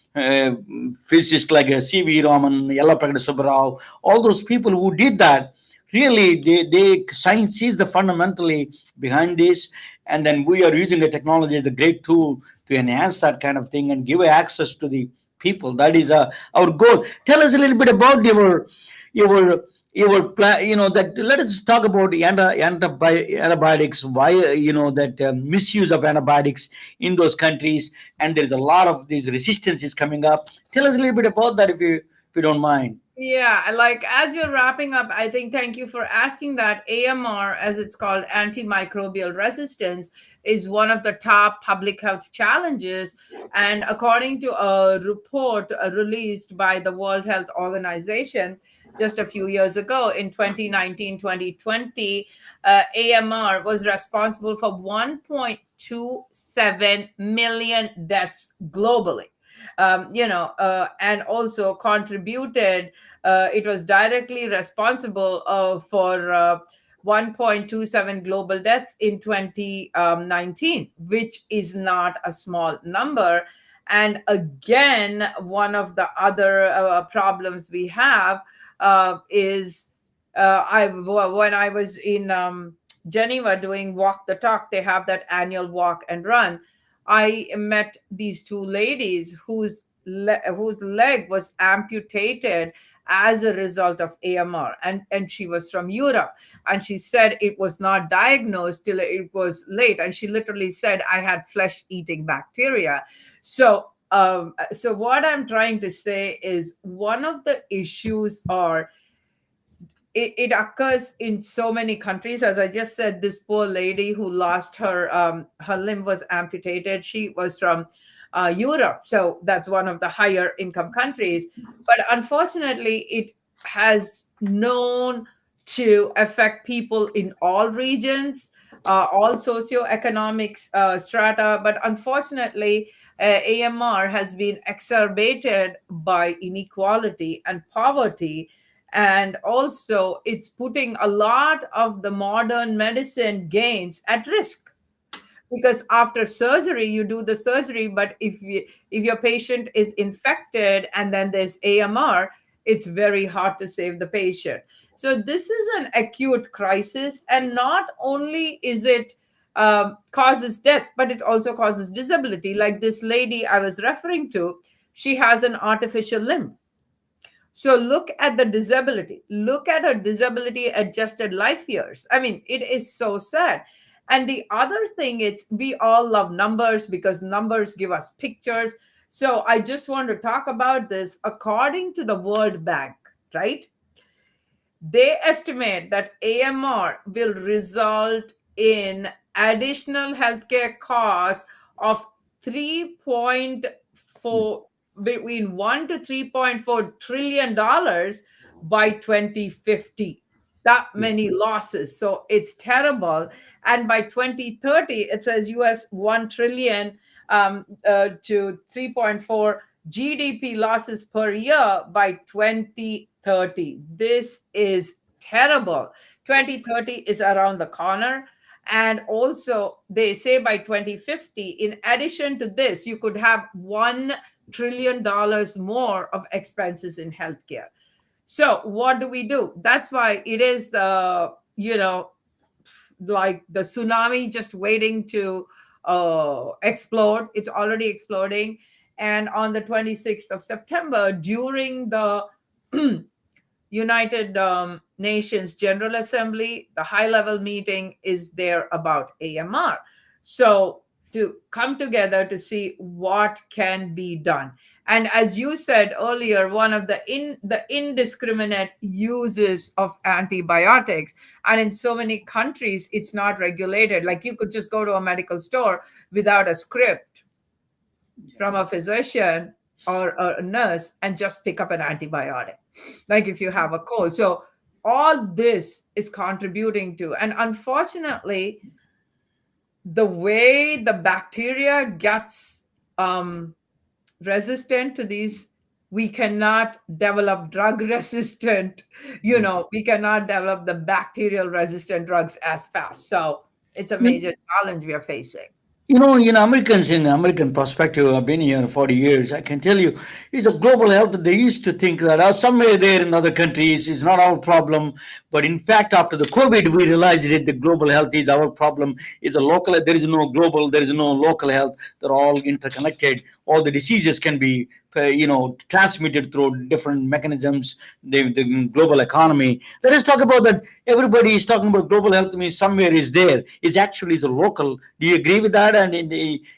physicists like C.V. Raman, Yellaprakada Subbarao, all those people who did that, really, they science is the fundamentally behind this, and then we are using the technology as a great tool to enhance that kind of thing and give access to the people. That is our goal. Tell us a little bit about your that let us talk about the antibiotics, why that misuse of antibiotics in those countries, and there's a lot of these resistances coming up. Tell us a little bit about that, if you don't mind. Yeah, like as we're wrapping up, I think thank you for asking that. AMR, as it's called, antimicrobial resistance, is one of the top public health challenges. And according to a report released by the World Health Organization just a few years ago in 2019, 2020, AMR was responsible for 1.27 million deaths globally. And also contributed, it was directly responsible for 1.27 global deaths in 2019, which is not a small number. And again, one of the other problems we have is when I was in Geneva doing Walk the Talk, they have that annual walk and run. I met these two ladies whose leg was amputated as a result of AMR, and she was from Europe, and she said it was not diagnosed till it was late, and she literally said, I had flesh eating bacteria. So what I'm trying to say is, one of the issues are, it occurs in so many countries. As I just said, this poor lady who lost her limb was amputated. She was from Europe, so that's one of the higher income countries. But unfortunately, it has known to affect people in all regions, all socioeconomic strata. But unfortunately, AMR has been exacerbated by inequality and poverty, and also it's putting a lot of the modern medicine gains at risk, because after surgery you do the surgery, but if your patient is infected and then there's AMR, it's very hard to save the patient. So this is an acute crisis, and not only is it causes death, but it also causes disability. Like this lady I was referring to, she has an artificial limb. So look at the disability. Look at her disability adjusted life years. I mean, it is so sad. And the other thing is, we all love numbers because numbers give us pictures. So I just want to talk about this. According to the World Bank, right? They estimate that AMR will result in additional healthcare costs of 3.4, between 1 to 3.4 trillion dollars by 2050. That many losses. So it's terrible. And by 2030, it says US 1 trillion to 3.4 GDP losses per year by 2030. This is terrible. 2030 is around the corner. And also, they say by 2050, in addition to this, you could have $1 trillion more of expenses in healthcare. So, what do we do? That's why it is the, like the tsunami just waiting to explode. It's already exploding. And on the 26th of September, during the United Nations General Assembly, the high level meeting is there about AMR. So to come together to see what can be done. And as you said earlier, one of the indiscriminate uses of antibiotics, and in so many countries it's not regulated. Like you could just go to a medical store without a script from a physician or a nurse and just pick up an antibiotic, like if you have a cold. So all this is contributing to, and unfortunately, the way the bacteria gets resistant to these, we cannot develop drug resistant, we cannot develop the bacterial resistant drugs as fast. So it's a major challenge we are facing. In American perspective, I've been here 40 years. I can tell you, it's a global health. They used to think that somewhere there in other countries is not our problem. But in fact, after the COVID, we realized that the global health is our problem. It's a local, there is no global, there is no local health. They're all interconnected. All the diseases can be, transmitted through different mechanisms, the global economy. Let us talk about that. Everybody is talking about global health means somewhere is there. It's actually is a local. Do you agree with that? And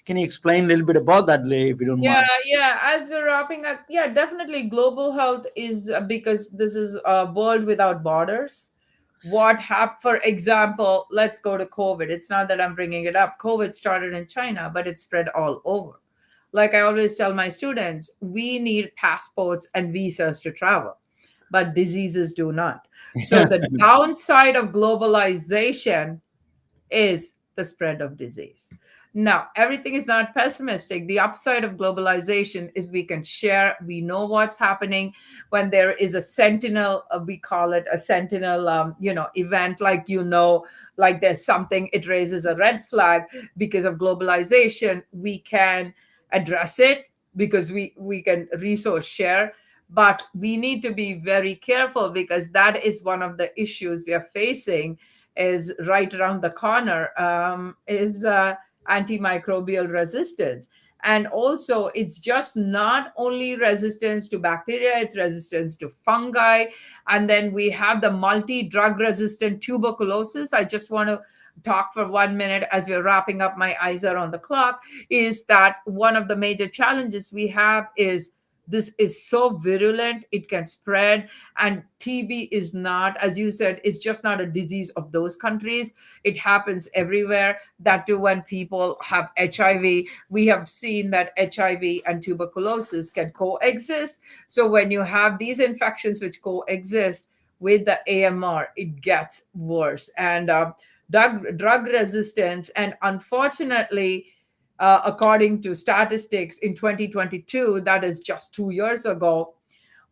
can you explain a little bit about that, if you don't Yeah, mind? yeah. As we're wrapping up, yeah, definitely global health is because this is a world without borders. What happened, for example, let's go to COVID. It's not that I'm bringing it up. COVID started in China, but it spread all over. Like I always tell my students, we need passports and visas to travel, but diseases do not. So the downside of globalization is the spread of disease. Now, everything is not pessimistic. The upside of globalization is we can share, we know what's happening when there is a sentinel, we call it a sentinel, event, like there's something, it raises a red flag because of globalization. We can address it because we can resource share, but we need to be very careful because that is one of the issues we are facing is right around the corner, is antimicrobial resistance. And also, it's just not only resistance to bacteria, it's resistance to fungi. And then we have the multi drug resistant tuberculosis. I just want to talk for 1 minute as we're wrapping up. My eyes are on the clock. Is that one of the major challenges we have is this is so virulent, it can spread. And TB is not, as you said, it's just not a disease of those countries. It happens everywhere. That too, when people have HIV, we have seen that HIV and tuberculosis can coexist. So when you have these infections which coexist with the AMR, it gets worse. And drug resistance, and unfortunately, according to statistics in 2022, that is just 2 years ago,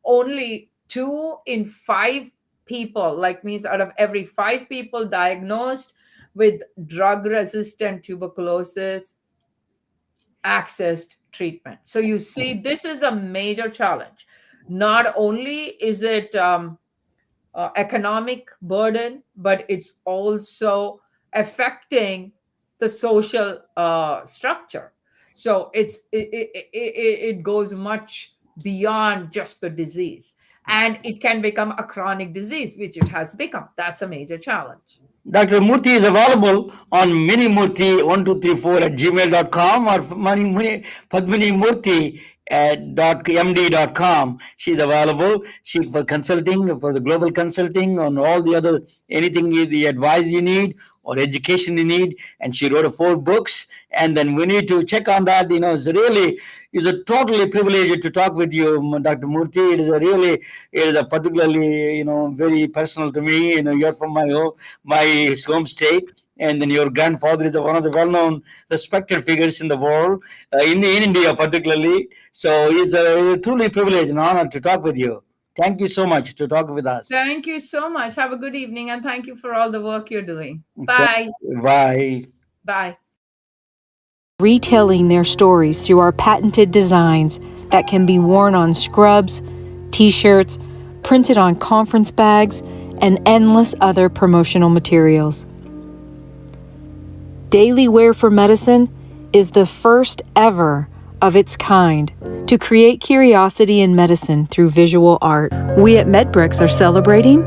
only 2 in 5 people, like means out of every 5 people diagnosed with drug resistant tuberculosis, accessed treatment. So you see, this is a major challenge. Not only is it economic burden, but it's also affecting the social structure. So it goes much beyond just the disease, and it can become a chronic disease, which it has become. That's a major challenge. Dr. Murthy is available on minimurthy1234 @gmail.com or Padmini md.com. She's available. She for consulting, for the global consulting, on all the other anything the advice you need or education you need. And she wrote 4 books. And then we need to check on that. It's a totally privilege to talk with you, Dr. Murthy. It is a particularly, very personal to me. You're from my home state, and then your grandfather is one of the well-known, respected figures in the world, in India particularly. So it's a truly privilege and honor to talk with you. Thank you so much to talk with us. Thank you so much. Have a good evening, and thank you for all the work you're doing. Bye. Bye. Bye. Retelling their stories through our patented designs that can be worn on scrubs, t-shirts, printed on conference bags, and endless other promotional materials. Daily Wear for Medicine is the first ever of its kind to create curiosity in medicine through visual art. We at MedBricks are celebrating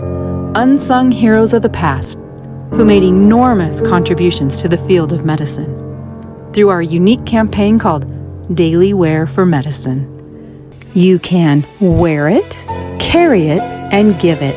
unsung heroes of the past who made enormous contributions to the field of medicine through our unique campaign called Daily Wear for Medicine. You can wear it, carry it, and give it